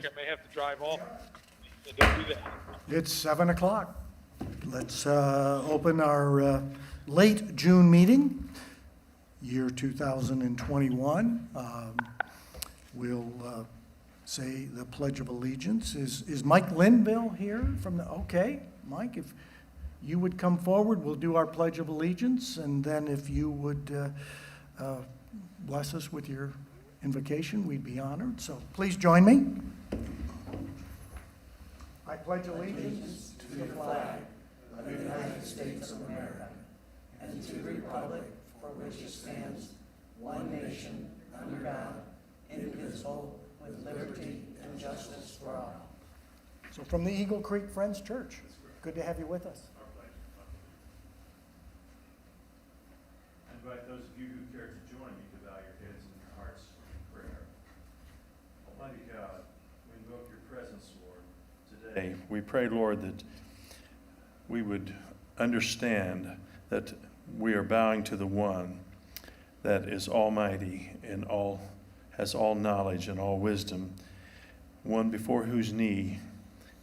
I may have to drive off. So don't do that. It's 7 o'clock. Let's open our late June meeting, year 2021. We'll say the Pledge of Allegiance. Is Mike Linville here from the, okay, Mike, if you would come forward, we'll do our Pledge of Allegiance, and then if you would bless us with your invocation, we'd be honored. So please join me. I pledge allegiance to the flag of the United States of America and to the republic for which it stands, one nation, under God, indivisible, with liberty and justice for all. So from the Eagle Creek Friends Church, good to have you with us. I invite those of you who care to join me to bow your heads and your hearts in prayer. Almighty God, we invoke your presence, Lord, today. We pray, Lord, that we would understand that we are bowing to the one that is almighty and has all knowledge and all wisdom, one before whose knee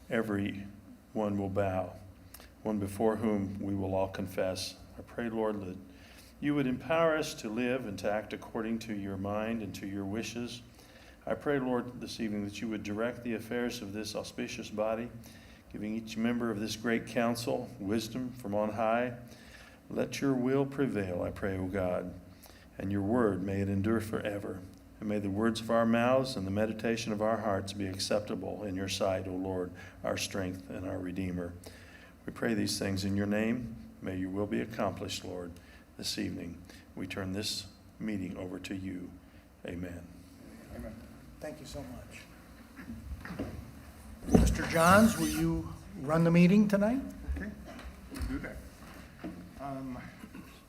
every one will bow, one before whom we will all confess. I pray, Lord, that you would empower us to live and to act according to your mind and to your wishes. I pray, Lord, this evening that you would direct the affairs of this auspicious body, giving each member of this great council wisdom from on high. Let your will prevail, I pray, O God, and your word, may it endure forever. And may the words of our mouths and the meditation of our hearts be acceptable in your sight, O Lord, our strength and our Redeemer. We pray these things in your name. May your will be accomplished, Lord. This evening, we turn this meeting over to you. Amen. Amen. Thank you so much. Mr. Johns, will you run the meeting tonight? Okay, we'll do that.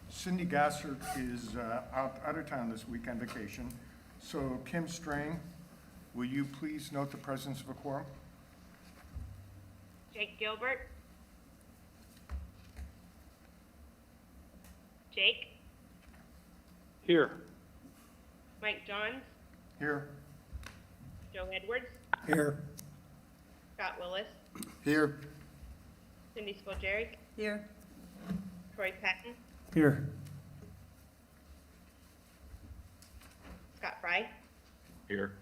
Cindy Gossard is out of town this week on vacation. So Kim Strang, will you please note the presence of a quorum? Jake Gilbert. Jake. Here. Mike Johns. Here. Joe Edwards. Here. Scott Willis. Here. Cindy Spoljaric. Here. Troy Patton. Here. Scott Fry. Here.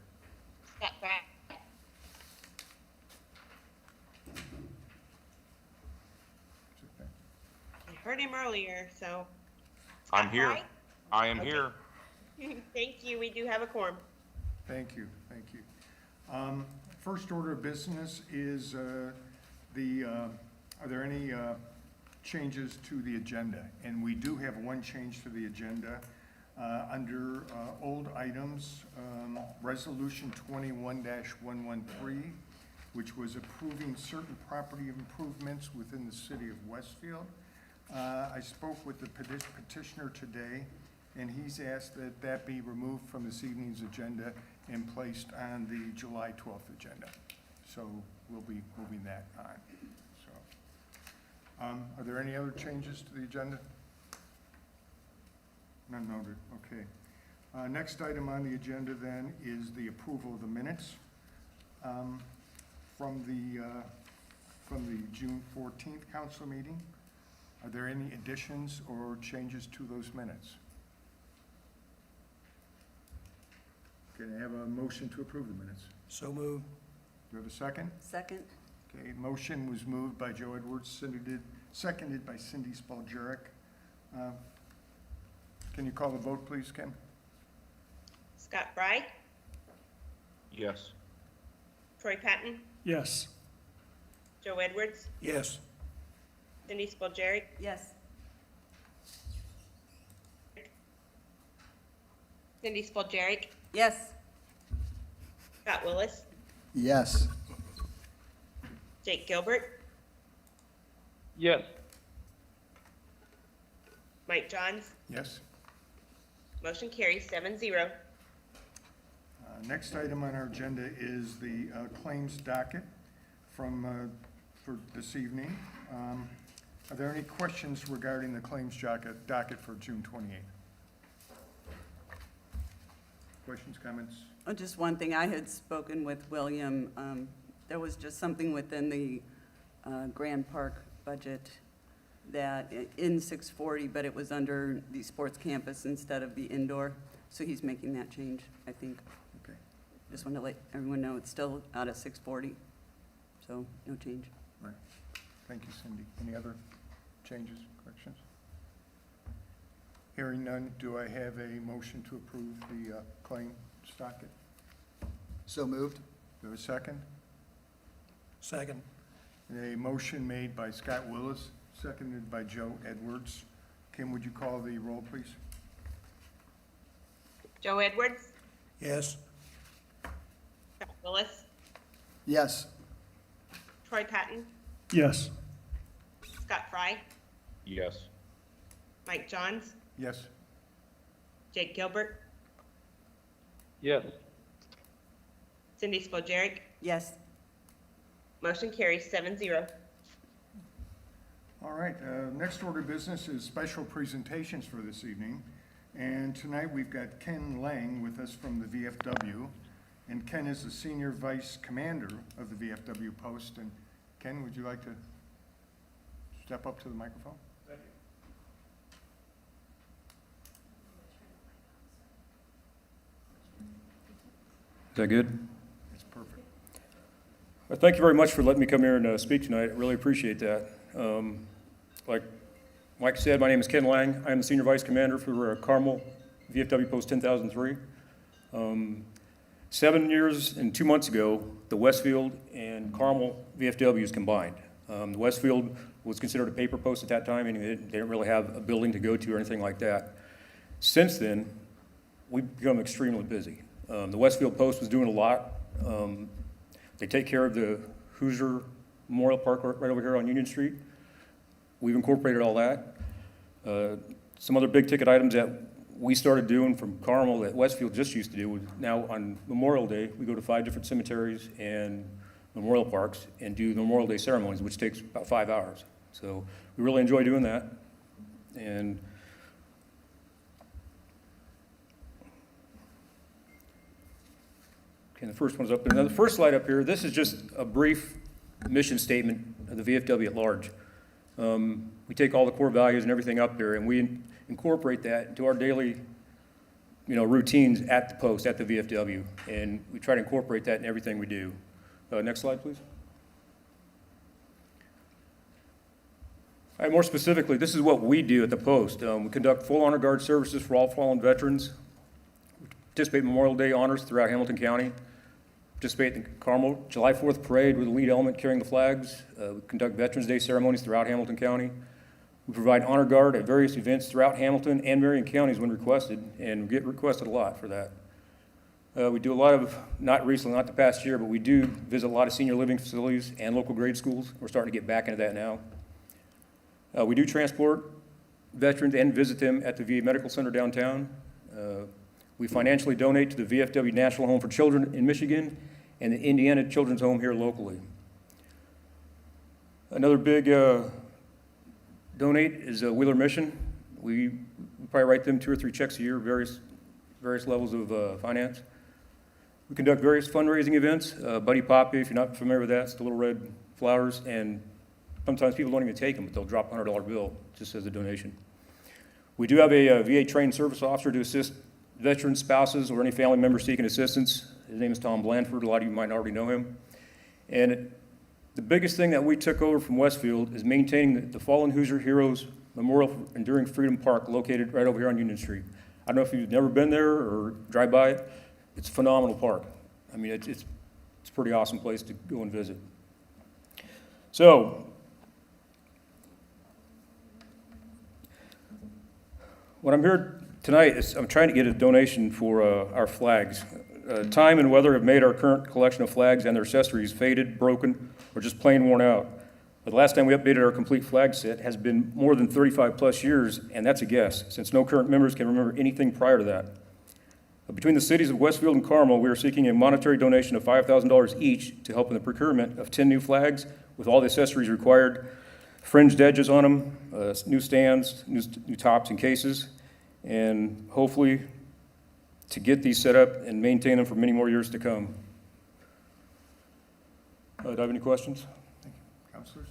Scott Fry. I heard him earlier, so. I'm Scott here. Fry? I am Okay. here. Thank you. We do have a quorum. Thank you, thank you. First order of business is are there any changes to the agenda? And we do have one change to the agenda. Under old items, Resolution 21-113, which was approving certain property improvements within the city of Westfield. I spoke with the petitioner today, and he's asked that that be removed from this evening's agenda and placed on the July 12th agenda. So we'll be moving that on. So, are there any other changes to the agenda? None noted, okay. Next item on the agenda then is the approval of the minutes from the June 14th council meeting. Are there any additions or changes to those minutes? Okay, I have a motion to approve the minutes. So moved. Do you have a second? Second. Okay, motion was moved by Joe Edwards, seconded by Cindy Spoljaric. Can you call the vote, please, Kim? Scott Fry. Yes. Troy Patton. Yes. Joe Edwards. Yes. Cindy Spoljaric. Yes. Cindy Spoljaric. Yes. Scott Willis. Yes. Jake Gilbert. Yes. Mike Johns. Yes. Motion carries 7-0. Next item on our agenda is the claims docket for this evening. Are there any questions regarding the claims docket for June 28th? Questions, comments? Just one thing, I had spoken with William, there was just something within the Grand Park budget that, in 640, but it was under the sports campus instead of the indoor, so he's making that change, I think. Okay. Just want to let everyone know it's still out of 640, so no change. Right. Thank you, Cindy. Any other changes, corrections? Hearing none, do I have a motion to approve the claim docket? So moved. Do I have a second? Second. A motion made by Scott Willis, seconded by Joe Edwards. Kim, would you call the roll, please? Joe Edwards, Yes. Scott Willis, Yes. Troy Patton, Yes. Scott Fry, Yes. Mike Johns, Yes. Jake Gilbert, Yes. Cindy Spojeric. Yes, Motion carries 7-0. All right, next order of business is special presentations for this evening. And tonight we've got Ken Lang with us from the VFW. And Ken is the Senior Vice Commander of the VFW post. And Ken, would you like to step up to the microphone? Thank you. Is that good? It's perfect. Well, thank you very much for letting me come here and speak tonight. I really appreciate that. Like Mike said, my name is Ken Lang. I am the Senior Vice Commander for Carmel VFW Post 10,003. 7 years and 2 months ago, the Westfield and Carmel VFWs combined. The Westfield was considered a paper post at that time, and they didn't really have a building to go to or anything like that. Since then, we've become extremely busy. The Westfield Post was doing a lot. They take care of the Hoosier Memorial Park right over here on Union Street. We've incorporated all that. Some other big ticket items that we started doing from Carmel that Westfield just used to do was now on Memorial Day, we go to 5 different cemeteries and memorial parks and do the Memorial Day ceremonies, which takes about 5 hours. So we really enjoy doing that. And okay, the first one's up there. Now, the first slide up here, this is just a brief mission statement of the VFW at large. We take all the core values and everything up there, and we incorporate that into our daily, routines at the post, at the VFW, and we try to incorporate that in everything we do. Next slide, please. All right, more specifically, this is what we do at the post. We conduct full honor guard services for all fallen veterans. We participate in Memorial Day honors throughout Hamilton County. Participate in the Carmel July 4th parade with the lead element carrying the flags. We conduct Veterans Day ceremonies throughout Hamilton County. We provide honor guard at various events throughout Hamilton and Marion counties when requested, and we get requested a lot for that. We do a lot of, not the past year, but we do visit a lot of senior living facilities and local grade schools. We're starting to get back into that now. We do transport veterans and visit them at the VA Medical Center downtown. We financially donate to the VFW National Home for Children in Michigan and the Indiana Children's Home here locally. Another big donate is Wheeler Mission. We probably write them 2 or 3 checks a year, various levels of finance. We conduct various fundraising events. Buddy Poppy, if you're not familiar with that, it's the little red flowers, and sometimes people don't even take them, but they'll drop a $100 bill just as a donation. We do have a VA trained service officer to assist veteran spouses or any family member seeking assistance. His name is Tom Blandford. A lot of you might already know him. And the biggest thing that we took over from Westfield is maintaining the Fallen Hoosier Heroes Memorial Enduring Freedom Park located right over here on Union Street. I don't know if you've never been there or drive by it. It's a phenomenal park. I mean, it's a pretty awesome place to go and visit. So, what I'm here tonight is I'm trying to get a donation for our flags. Time and weather have made our current collection of flags and their accessories faded, broken, or just plain worn out. But the last time we updated our complete flag set has been more than 35 plus years, and that's a guess, since no current members can remember anything prior to that. Between the cities of Westfield and Carmel, we are seeking a monetary donation of $5,000 each to help in the procurement of 10 new flags with all the accessories required, fringed edges on them, new stands, new tops and cases, and hopefully to get these set up and maintain them for many more years to come. Do I have any questions? Counselors?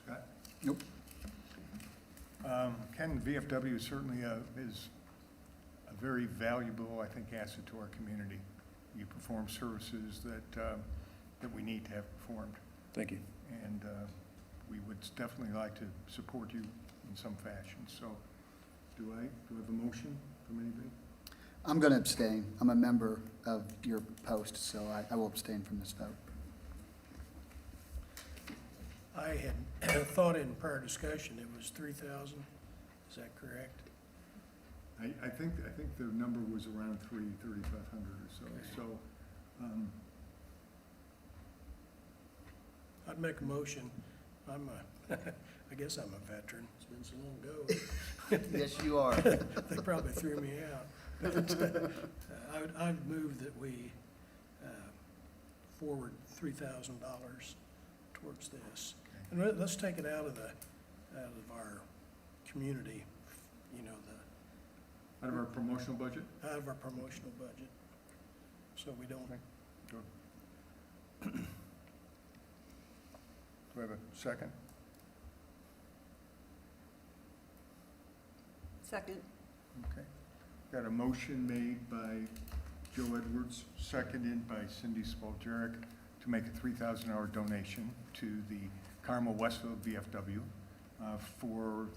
Scott? Nope. Ken, VFW certainly is a very valuable, I think, asset to our community. You perform services that we need to have performed, Thank you. and we would definitely like to support you in some fashion. So do I have a motion from anybody? I'm going to abstain. I'm a member of your post, so I will abstain from this vote. I had thought in prior discussion it was 3,000. Is that correct? I think the number was around 3,500 or so. Okay. So, I'd make a motion. I'm I guess I'm a veteran. It's been so long ago. Yes, you are. They probably threw me out. But, I'd move that we forward $3,000 towards this. And let's take it out of our community, you know, out of our promotional budget? out of our promotional budget. So we don't, Do I have a second? Second. Okay. Got a motion made by Joe Edwards, seconded by Cindy Spoljarek to make a $3,000 donation to the Carmel Westfield VFW for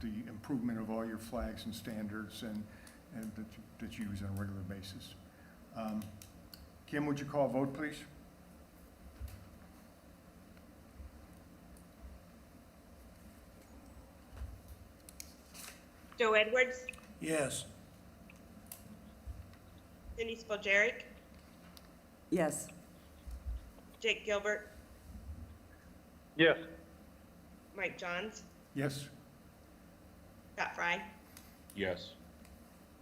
the improvement of all your flags and standards and that you use on a regular basis. Kim, would you call a vote, please? Joe Edwards, yes. Cindy Spalgeric, Yes. Jake Gilbert, Yes. Mike Johns, Yes? Scott Fry, Yes.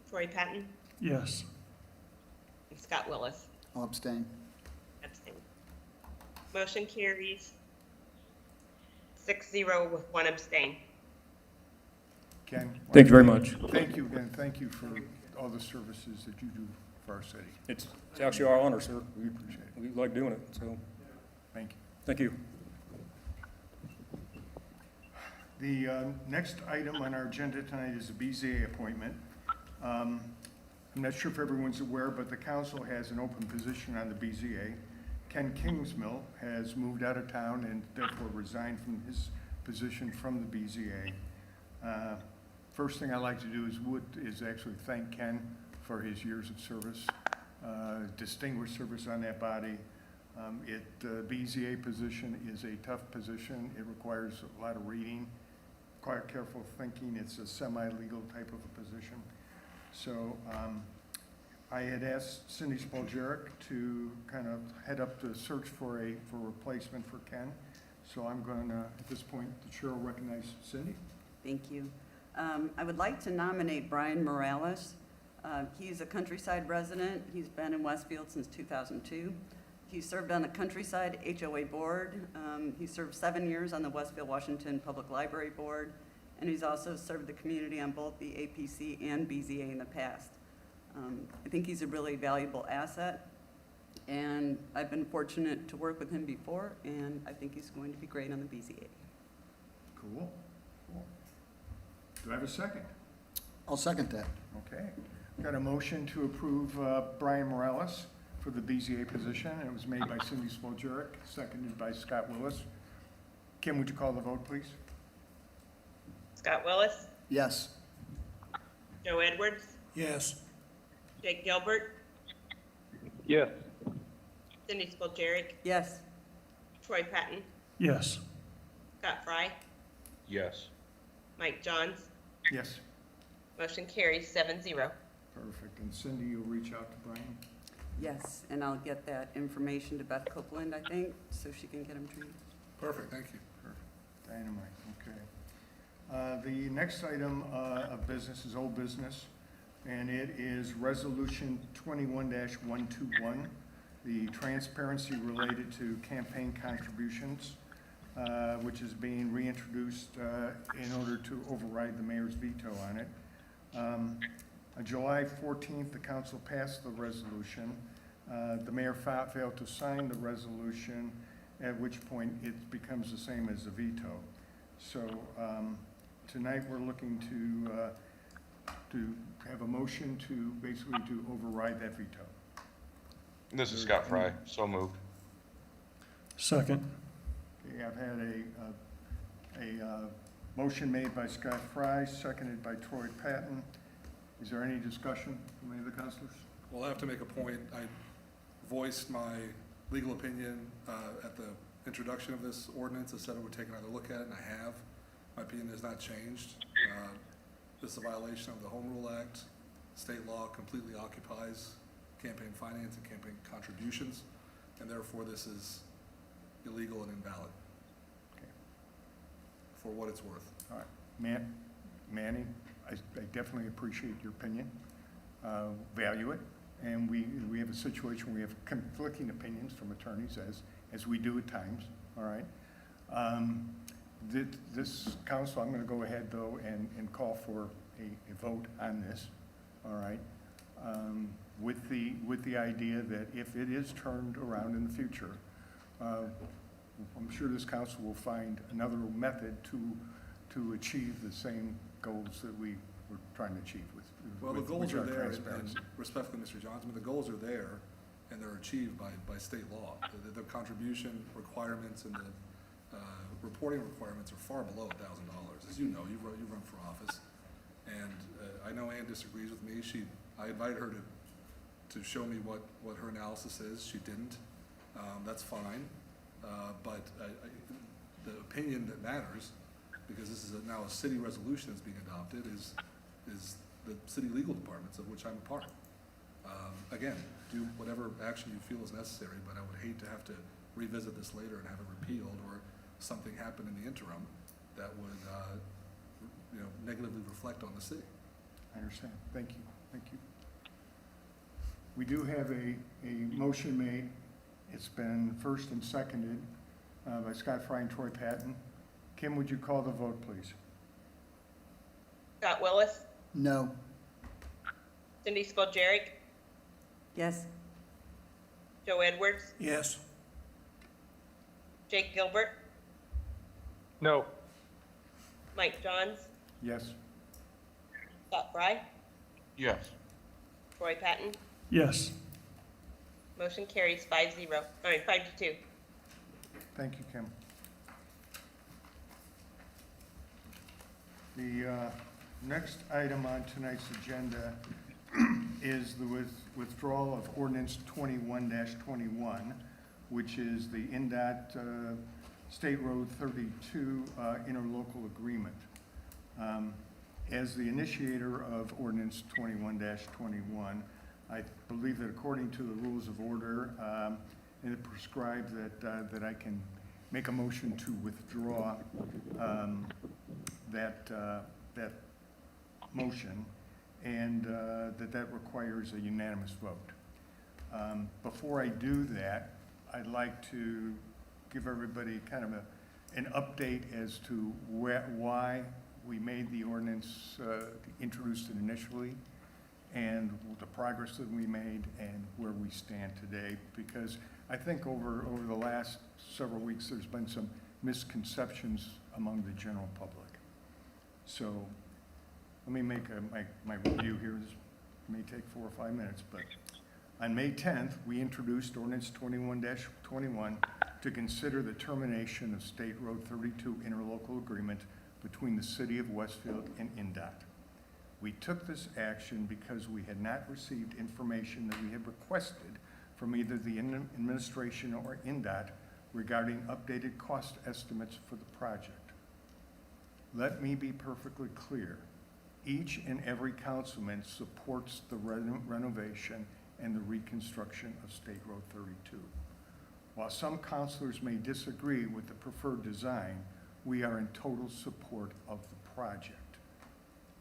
Troy Patton, Yes. and Scott Willis. I'll abstain. Abstain. Motion carries 6-0 with one abstain. Ken? Thank you very much. Thank you again. Thank you for all the services that you do for our city. It's actually our honor, sir. We appreciate it. We like doing it, so Thank you. thank you. The next item on our agenda tonight is a BZA appointment. I'm not sure if everyone's aware, but the council has an open position on the BZA. Ken Kingsmill has moved out of town and therefore resigned from his position from the BZA. First thing I'd like to do is actually thank Ken for his years of service, distinguished service on that body. The BZA position is a tough position. It requires a lot of reading, quite careful thinking. It's a semi-legal type of a position. So I had asked Cindy Spoljarek to kind of head up the search for a replacement for Ken. So I'm going to, at this point, the chair will recognize Cindy. Thank you. I would like to nominate Brian Morales. He's a Countryside resident. He's been in Westfield since 2002. He served on the Countryside HOA Board. He served 7 years on the Westfield, Washington Public Library Board, and he's also served the community on both the APC and BZA in the past. I think he's a really valuable asset, and I've been fortunate to work with him before, and I think he's going to be great on the BZA. Cool. Do I have a second? I'll second that. Okay. Got a motion to approve Brian Morales for the BZA position. It was made by Cindy Spoljarek, seconded by Scott Willis. Kim, would you call the vote, please? Scott Willis, Yes. Joe Edwards, Yes. Jake Gilbert, Yes. Cindy Spalgeric, Yes. Troy Patton, Yes. Scott Fry, Yes. Mike Johns. Yes. Motion carries 7-0. Perfect. And Cindy, you'll reach out to Brian? Yes, and I'll get that information to Beth Copeland, I think, so she can get him trained. Perfect, thank you. Perfect. Dynamite, okay. The next item of business is old business, and it is Resolution 21-121, the transparency related to campaign contributions. which is being reintroduced in order to override the mayor's veto on it. On July 14th, the council passed the resolution. The mayor failed to sign the resolution, at which point it becomes the same as a veto. So tonight, we're looking to have a motion to basically to override that veto. This is Scott Fry, so moved. Second. Okay, I've had a motion made by Scott Fry, seconded by Troy Patton. Is there any discussion from any of the councilors? Well, I have to make a point. I voiced my legal opinion at the introduction of this ordinance. I said I would take another look at it, and I have. My opinion has not changed. This is a violation of the Home Rule Act. State law completely occupies campaign finance and campaign contributions, and therefore this is illegal and invalid. Okay. For what it's worth. All right. Manny, I definitely appreciate your opinion, value it, and we have a situation where we have conflicting opinions from attorneys, as we do at times, all right? This council, I'm gonna go ahead though and call for a vote on this, all right? With the idea that if it is turned around in the future, I'm sure this council will find another method to achieve the same goals that we were trying to achieve with. Well, the goals which are there, transparency. and respectfully, Mr. Johnson, the goals are there, and they're achieved by state law. The contribution requirements and the reporting requirements are far below $1,000. As you know, you run for office, and I know Ann disagrees with me. I invited her to show me what her analysis is. She didn't. That's fine, but the opinion that matters, because this is now a city resolution that's being adopted, is the city legal departments, of which I'm a part. Again, do whatever action you feel is necessary, but I would hate to have to revisit this later and have it repealed, or something happen in the interim that would, negatively reflect on the city. I understand. Thank you. Thank you. We do have a motion made. It's been first and seconded by Scott Fry and Troy Patton. Kim, would you call the vote, please? Scott Willis, No. Cindy Spalgeric, Yes. Joe Edwards, Yes. Jake Gilbert, No. Mike Johns, Yes. Scott Fry, Yes. Troy Patton. Yes. Motion carries 5-2. Thank you, Kim. The next item on tonight's agenda is the withdrawal of ordinance 21-21, which is the NDOT State Road 32 interlocal agreement. As the initiator of ordinance 21-21, I believe that according to the rules of order, it prescribes that I can make a motion to withdraw that motion, and that requires a unanimous vote. Before I do that, I'd like to give everybody kind of an update as to why we made the ordinance, introduced it initially, and the progress that we made and where we stand today. Because I think over the last several weeks, there's been some misconceptions among the general public. So let me make my review here. This may take 4 or 5 minutes, but on May 10th, we introduced ordinance 21-21 to consider the termination of State Road 32 interlocal agreement between the city of Westfield and NDOT. We took this action because we had not received information that we had requested from either the administration or NDOT regarding updated cost estimates for the project. Let me be perfectly clear. Each and every councilman supports the renovation and the reconstruction of State Road 32. While some councilors may disagree with the preferred design, we are in total support of the project.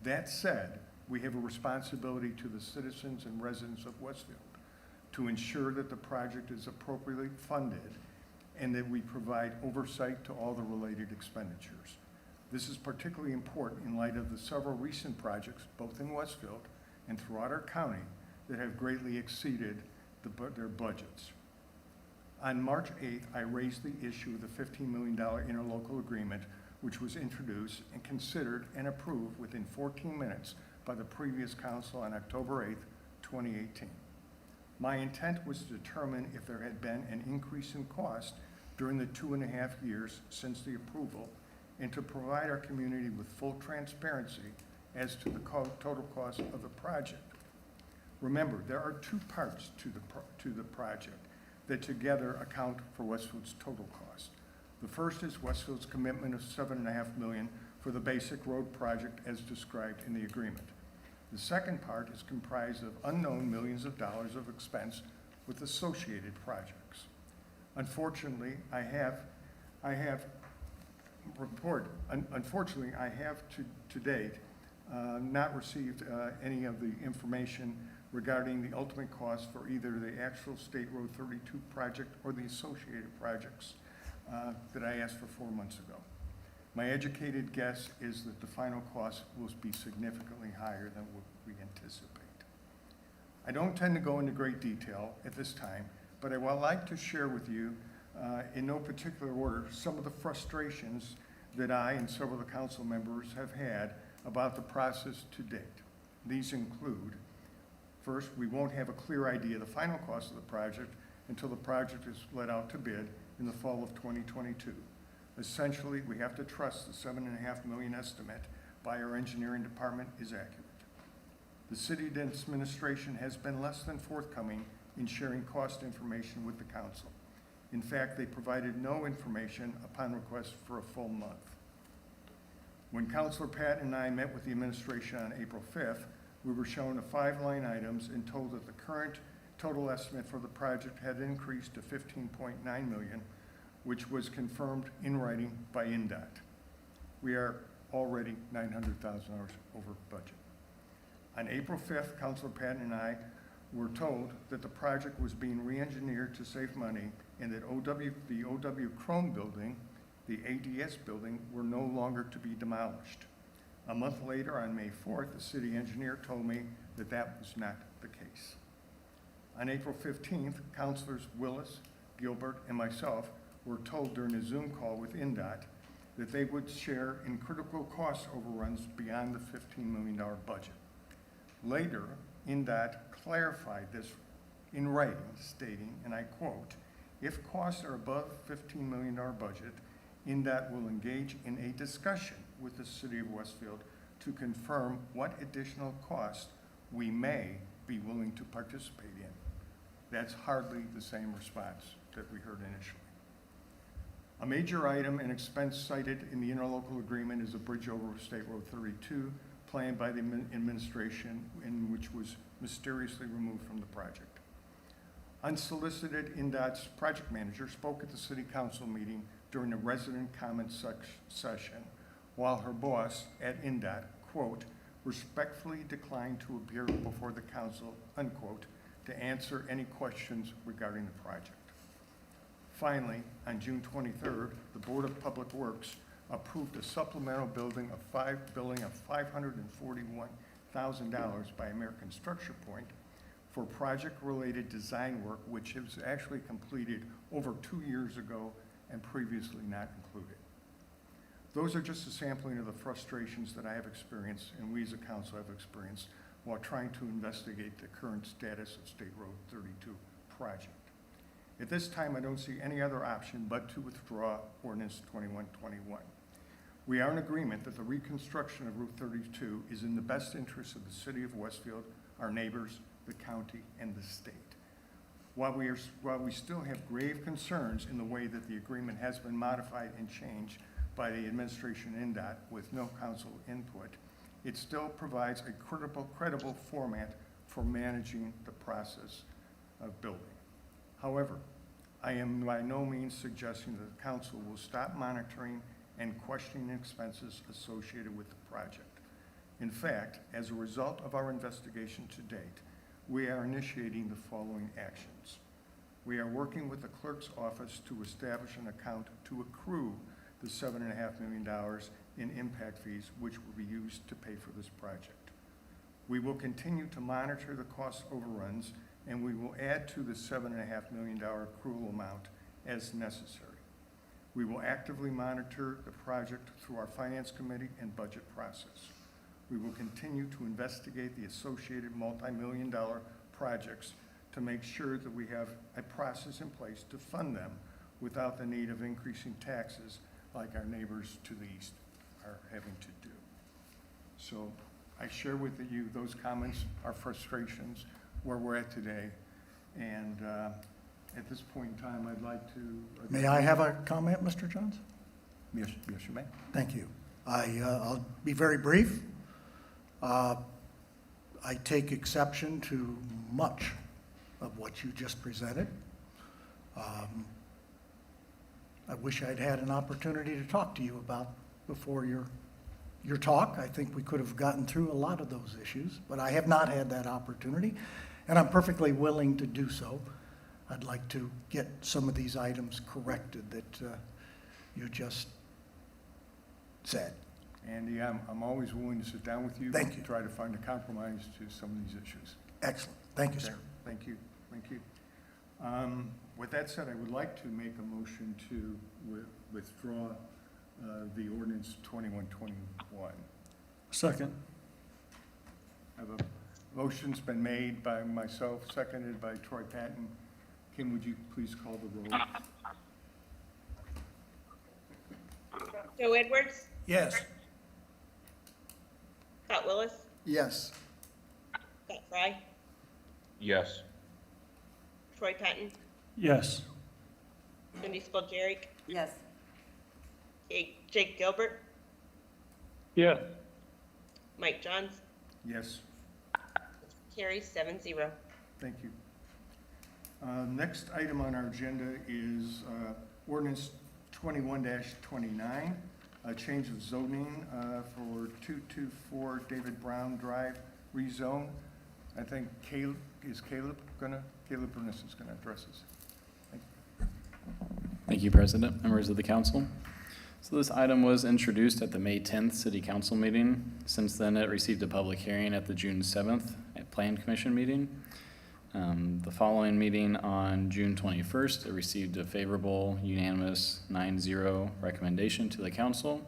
That said, we have a responsibility to the citizens and residents of Westfield to ensure that the project is appropriately funded and that we provide oversight to all the related expenditures. This is particularly important in light of the several recent projects, both in Westfield and throughout our county, that have greatly exceeded their budgets. On March 8th, I raised the issue of the $15 million interlocal agreement, which was introduced and considered and approved within 14 minutes by the previous council on October 8th, 2018. My intent was to determine if there had been an increase in cost during the 2.5 years since the approval, and to provide our community with full transparency as to the total cost of the project. Remember, there are two parts to the project that together account for Westfield's total cost. The first is Westfield's commitment of $7.5 million for the basic road project as described in the agreement. The second part is comprised of unknown millions of dollars of expense with associated projects. Unfortunately, I have to date not received any of the information regarding the ultimate cost for either the actual State Road 32 project or the associated projects that I asked for 4 months ago. My educated guess is that the final cost will be significantly higher than what we anticipate. I don't tend to go into great detail at this time, but I would like to share with you, in no particular order, some of the frustrations that I and several of the council members have had about the process to date. These include, first, we won't have a clear idea of the final cost of the project until the project is let out to bid in the fall of 2022. Essentially, we have to trust the $7.5 million estimate by our engineering department is accurate. The city administration has been less than forthcoming in sharing cost information with the council. In fact, they provided no information upon request for a full month. When Councilor Patton and I met with the administration on April 5th, we were shown the 5 line items and told that the current total estimate for the project had increased to $15.9 million, which was confirmed in writing by INDOT. We are already $900,000 over budget. On April 5th, Councilor Patton and I were told that the project was being re-engineered to save money and that the OW Chrome building, the ADS building, were no longer to be demolished. A month later, on May 4th, the city engineer told me that that was not the case. On April 15th, Councilors Willis, Gilbert, and myself were told during a Zoom call with INDOT that they would share in critical cost overruns beyond the $15 million budget. Later, INDOT clarified this in writing, stating, and I quote, "If costs are above $15 million budget, INDOT will engage in a discussion with the City of Westfield to confirm what additional costs we may be willing to participate in." That's hardly the same response that we heard initially. A major item and expense cited in the interlocal agreement is a bridge over State Road 32 planned by the administration, and which was mysteriously removed from the project. Unsolicited, INDOT's project manager spoke at the city council meeting during a resident comment session, while her boss at INDOT, quote, "respectfully declined to appear before the council," unquote, to answer any questions regarding the project. Finally, on June 23rd, the Board of Public Works approved a supplemental billing of $541,000 by American Structure Point for project-related design work, which was actually completed over 2 years ago and previously not included. Those are just a sampling of the frustrations that I have experienced and we as a council have experienced while trying to investigate the current status of State Road 32 project. At this time, I don't see any other option but to withdraw Ordinance 2121. We are in agreement that the reconstruction of Route 32 is in the best interest of the City of Westfield, our neighbors, the county, and the state. While we still have grave concerns in the way that the agreement has been modified and changed by the administration INDOT with no council input, it still provides a credible format for managing the process of building. However, I am by no means suggesting that the council will stop monitoring and questioning expenses associated with the project. In fact, as a result of our investigation to date, we are initiating the following actions. We are working with the clerk's office to establish an account to accrue the $7.5 million in impact fees, which will be used to pay for this project. We will continue to monitor the cost overruns, and we will add to the $7.5 million accrual amount as necessary. We will actively monitor the project through our Finance Committee and budget process. We will continue to investigate the associated multi-million-dollar projects to make sure that we have a process in place to fund them without the need of increasing taxes like our neighbors to the east are having to do. So I share with you those comments, our frustrations, where we're at today. And at this point in time, I'd like to. May I have a comment, Mr. Johns? Yes, yes, you may. Thank you. I'll be very brief. I take exception to much of what you just presented. I wish I'd had an opportunity to talk to you about before your talk. I think we could have gotten through a lot of those issues, but I have not had that opportunity, and I'm perfectly willing to do so. I'd like to get some of these items corrected that you just said. Andy, I'm always willing to sit down with you. Thank you. Try to find a compromise to some of these issues. Excellent. Thank you, Okay, sir. thank you, thank you. With that said, I would like to make a motion to withdraw the ordinance 2121. Second. I have a motion's been made by myself, seconded by Troy Patton. Kim, would you please call the roll? Joe Edwards, Yes. Scott Willis, Yes. Scott Fry, Yes. Troy Patton, Yes. Cindy Spalgeric, Yes. Jake Gilbert, Yes. Mike Johns. Yes, Carries 7-0. thank you. Next item on our agenda is ordinance 21-29, a change of zoning for 224 David Brown Drive rezone. I think Caleb Burness is gonna address this. Thank you. Thank you, President, members of the council. So this item was introduced at the May 10th City Council meeting. Since then, it received a public hearing at the June 7th Plan Commission meeting. The following meeting on June 21st, it received a favorable unanimous 9-0 recommendation to the council.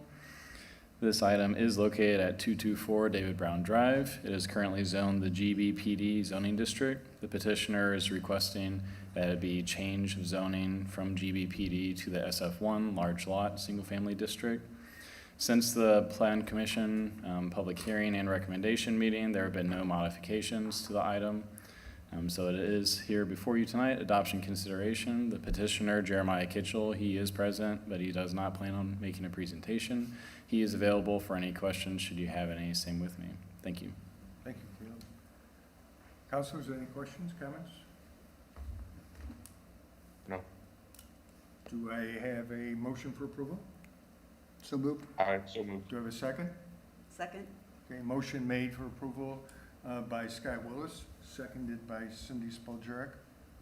This item is located at 224 David Brown Drive. It is currently zoned the GBPD zoning district. The petitioner is requesting that it be change of zoning from GBPD to the SF1 large lot single family district. Since the Plan Commission public hearing and recommendation meeting, there have been no modifications to the item. So it is here before you tonight, adoption consideration. The petitioner, Jeremiah Kitchell, he is present, but he does not plan on making a presentation. He is available for any questions, should you have any, same with me. Thank you. Thank you, Caleb. Councilors, any questions, comments? No. Do I have a motion for approval? So moved. Aye, so moved. Do I have a second? Second? Okay, motion made for approval by Scott Willis, seconded by Cindy Spalgeric.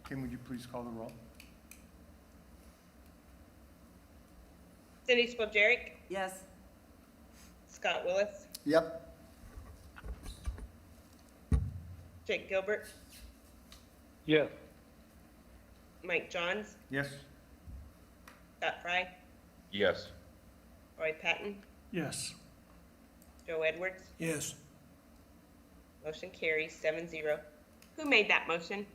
Kim, would you please call the roll? Cindy Spalgeric, Yes. Scott Willis, Yep. Jake Gilbert, Yes. Mike Johns, Yes? Scott Fry, Yes. Troy Patton, Yes. Joe Edwards. Yes. Motion carries 7-0. Who made that motion?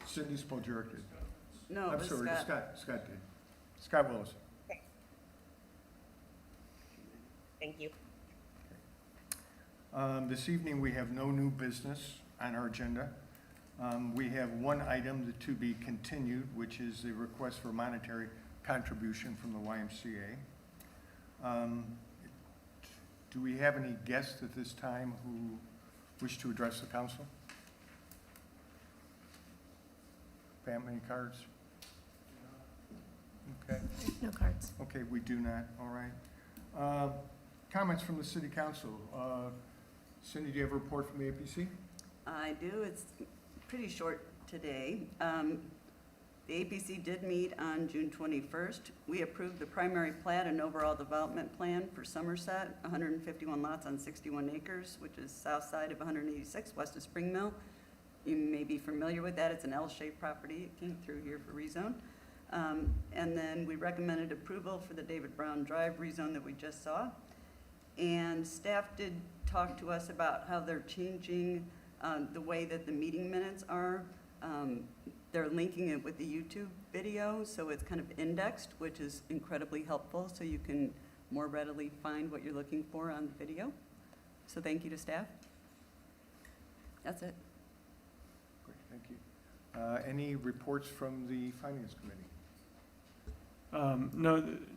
Cindy Spalgeric did. No, it I'm was sorry, Scott. Scott did. Scott Willis. Thank you. This evening, we have no new business on our agenda. We have one item to be continued, which is the request for monetary contribution from the YMCA. Do we have any guests at this time who wish to address the council? Pam, any cards? Okay. No cards. Okay, we do not, all right. Comments from the city council. Cindy, do you have a report from the APC? I do. It's pretty short today. The APC did meet on June 21st. We approved the primary plat and overall development plan for Somerset, 151 lots on 61 acres, which is south side of 186 west of Spring Mill. You may be familiar with that. It's an L-shaped property. It came through here for rezone. And then we recommended approval for the David Brown Drive rezone that we just saw. And staff did talk to us about how they're changing the way that the meeting minutes are. They're linking it with the YouTube video, so it's kind of indexed, which is incredibly helpful, so you can more readily find what you're looking for on the video. So thank you to staff. That's it. Great, thank you. Any reports from the Finance Committee?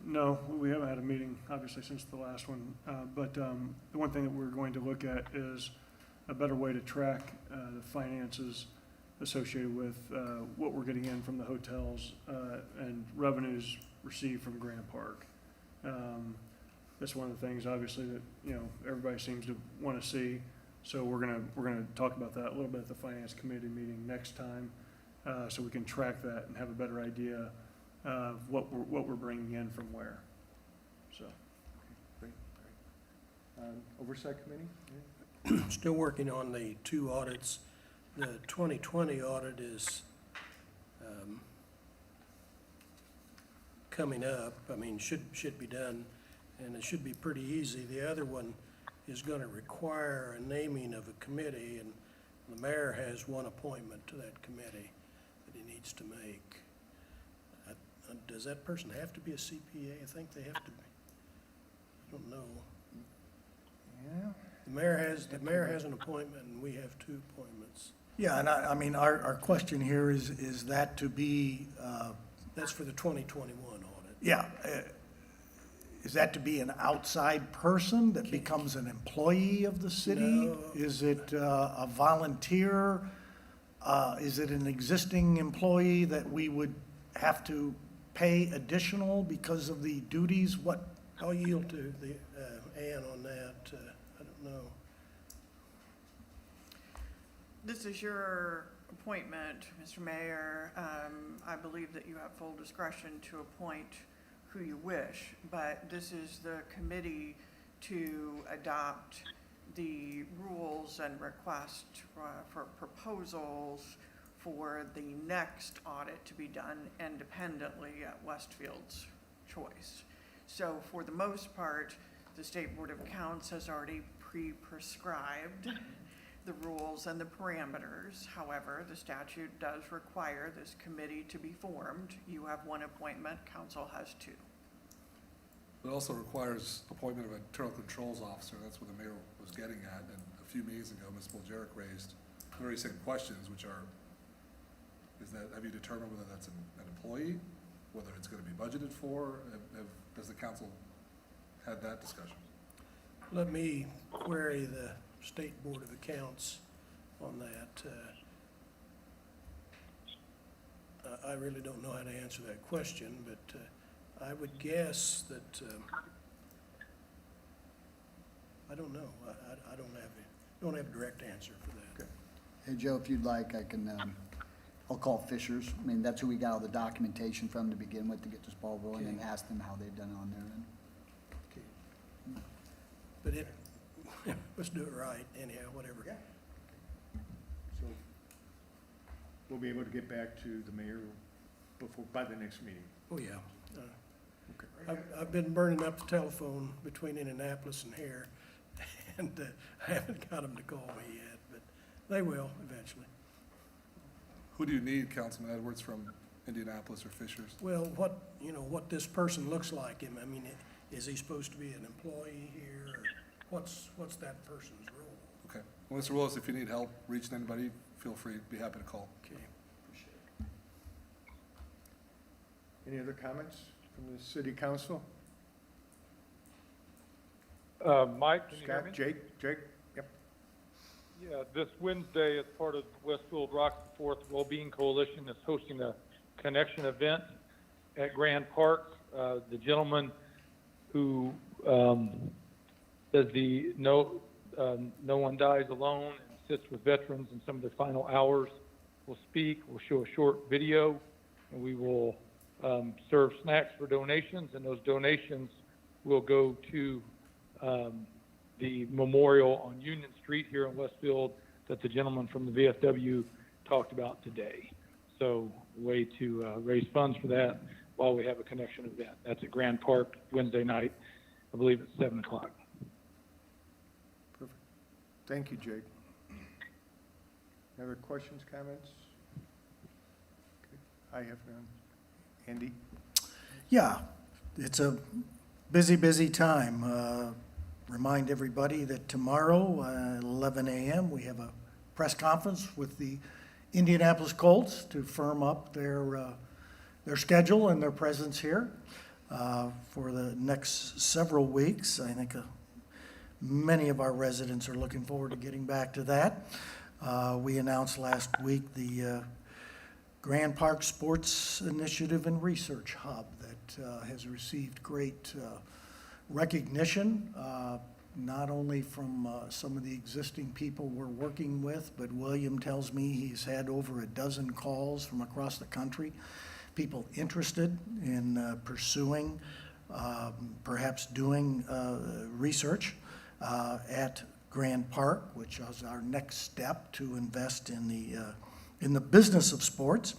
No, we haven't had a meeting, obviously, since the last one. But the one thing that we're going to look at is a better way to track the finances associated with what we're getting in from the hotels and revenues received from Grand Park. That's one of the things, obviously, that, you know, everybody seems to want to see. So we're gonna talk about that a little bit at the Finance Committee meeting next time, so we can track that and have a better idea of what we're bringing in from where. So. Great, great. Oversight Committee? Still working on the two audits. The 2020 audit is coming up. I mean, should be done, and it should be pretty easy. The other one is going to require a naming of a committee, and the mayor has one appointment to that committee that he needs to make. Does that person have to be a CPA? I think they have to be. I don't know. Yeah. The mayor has an appointment, and we have two appointments. Yeah, and I mean, our question here is that to be, That's for the 2021 audit. yeah, is that to be an outside person that becomes an employee of the city? No. Is it a volunteer? Is it an existing employee that we would have to pay additional because of the duties? What? I'll yield to the Ann on that. I don't know. This is your appointment, Mr. Mayor. I believe that you have full discretion to appoint who you wish, but this is the committee to adopt the rules and request for proposals for the next audit to be done independently at Westfield's choice. So for the most part, the State Board of Accounts has already pre-prescribed the rules and the parameters. However, the statute does require this committee to be formed. You have one appointment, council has two. It also requires appointment of an internal controls officer. That's what the mayor was getting at. And a few meetings ago, Ms. Boljeric raised the very same questions, which are, have you determined whether that's an employee, whether it's going to be budgeted for? Has the council had that discussion? Let me query the State Board of Accounts on that. I really don't know how to answer that question, but I would guess that, I don't know. I don't have a direct answer for that. Hey, Joe, if you'd like, I can, I'll call Fishers. I mean, that's who we got all the documentation from to begin with to get this ball rolling, and ask them how they've done it on their end. But let's do it right anyhow, whatever. Yeah. So we'll be able to get back to the mayor by the next meeting. Oh, yeah. Okay. I've been burning up the telephone between Indianapolis and here, and I haven't got them to call me yet, but they will eventually. Who do you need, Councilman Edwards, from Indianapolis or Fishers? Well, what this person looks like, I mean, is he supposed to be an employee here, or what's that person's role? Okay. Well, Mr. Willis, if you need help reaching anybody, feel free, be happy to call. Okay. Any other comments from the city council? Mike, can you hear me? Scott, Jake? Yep. Yeah, this Wednesday, as part of Westfield Rock's Fourth Wellbeing Coalition, is hosting a connection event at Grand Park. The gentleman who does the No One Dies Alone and sits with veterans in some of their final hours will speak, we'll show a short video, and we will serve snacks for donations, and those donations will go to the memorial on Union Street here in Westfield that the gentleman from the VFW talked about today. So, a way to raise funds for that while we have a connection event. That's at Grand Park Wednesday night, I believe it's 7 o'clock. Perfect. Thank you, Jake. Any other questions, comments? Okay. I have none. Andy? Yeah, it's a busy time. Remind everybody that tomorrow, 11 a.m., we have a press conference with the Indianapolis Colts to firm up their schedule and their presence here for the next several weeks. I think many of our residents are looking forward to getting back to that. We announced last week the Grand Park Sports Initiative and Research Hub that has received great recognition, not only from some of the existing people we're working with, but William tells me he's had over a dozen calls from across the country, people interested in pursuing, perhaps doing research at Grand Park, which is our next step to invest in the business of sports.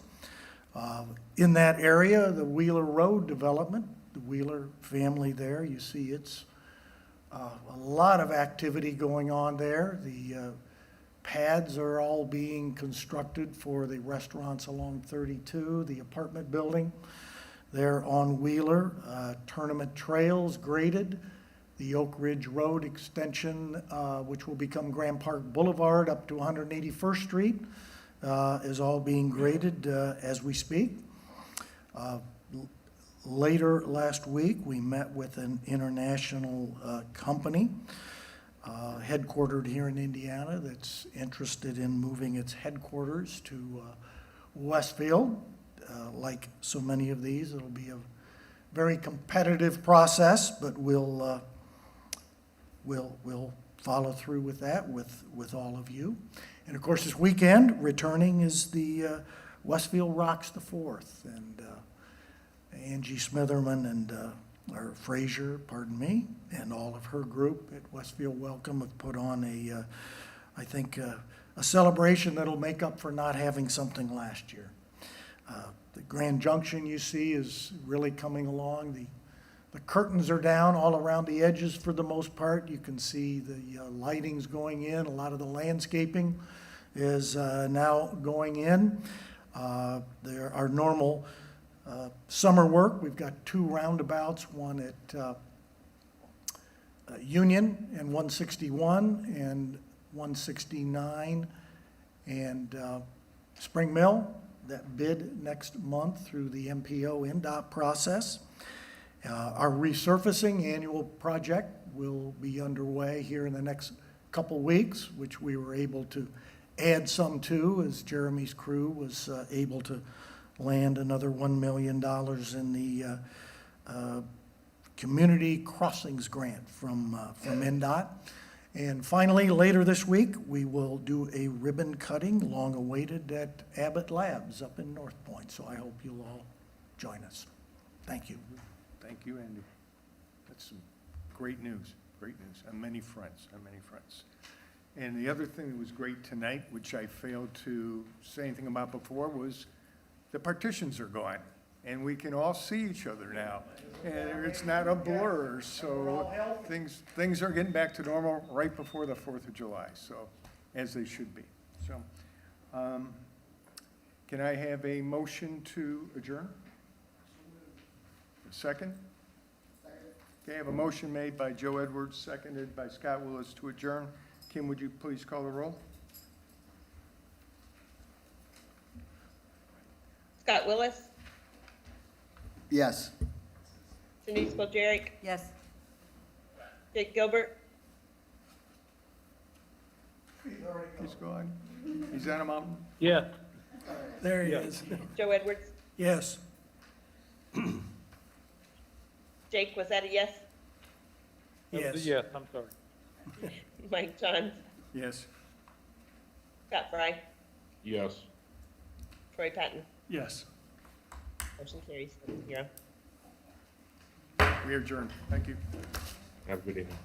In that area, the Wheeler Road development, the Wheeler family there, you see it's a lot of activity going on there. The pads are all being constructed for the restaurants along 32, the apartment building there on Wheeler. Tournament trails graded. The Oak Ridge Road extension, which will become Grand Park Boulevard up to 181st Street, is all being graded as we speak. Later last week, we met with an international company headquartered here in Indiana that's interested in moving its headquarters to Westfield. Like so many of these, it'll be a very competitive process, but we'll follow through with that with all of you. And of course, this weekend, returning is the Westfield Rocks the Fourth, and Angie Smitherman and or Frazier, pardon me, and all of her group at Westfield Welcome have put on I think, a celebration that'll make up for not having something last year. The Grand Junction you see is really coming along. The curtains are down all around the edges for the most part. You can see the lighting's going in. A lot of the landscaping is now going in. There are normal summer work. We've got 2 roundabouts, one at Union and 161 and 169 and Spring Mill that bid next month through the MPO NDOT process. Our resurfacing annual project will be underway here in the next couple weeks, which we were able to add some to as Jeremy's crew was able to land another $1 million in the Community Crossings Grant from NDOT. And finally, later this week, we will do a ribbon cutting, long awaited, at Abbott Labs up in North Point. So I hope you'll all join us. Thank you. Thank you, Andy. That's some great news on many fronts, And the other thing that was great tonight, which I failed to say anything about before, was the partitions are gone, and we can all see each other now. And it's not a blur, so things are getting back to normal right before the 4th of July, so, as they should be. So, can I have a motion to adjourn? Second? Okay, I have a motion made by Joe Edwards, seconded by Scott Willis to adjourn. Kim, would you please call the roll? Scott Willis, Yes. Denise Boljaric, Yes. Jake Gilbert, He's gone. He's on a mountain. Yes. There he is. Joe Edwards, Yes. Jake, was that a yes? Yes. Yes, I'm sorry. Mike Johns, Yes. Scott Fry, Yes. Troy Patton. Yes. Motion carries 7-0. We adjourn. Thank you. Have a good evening.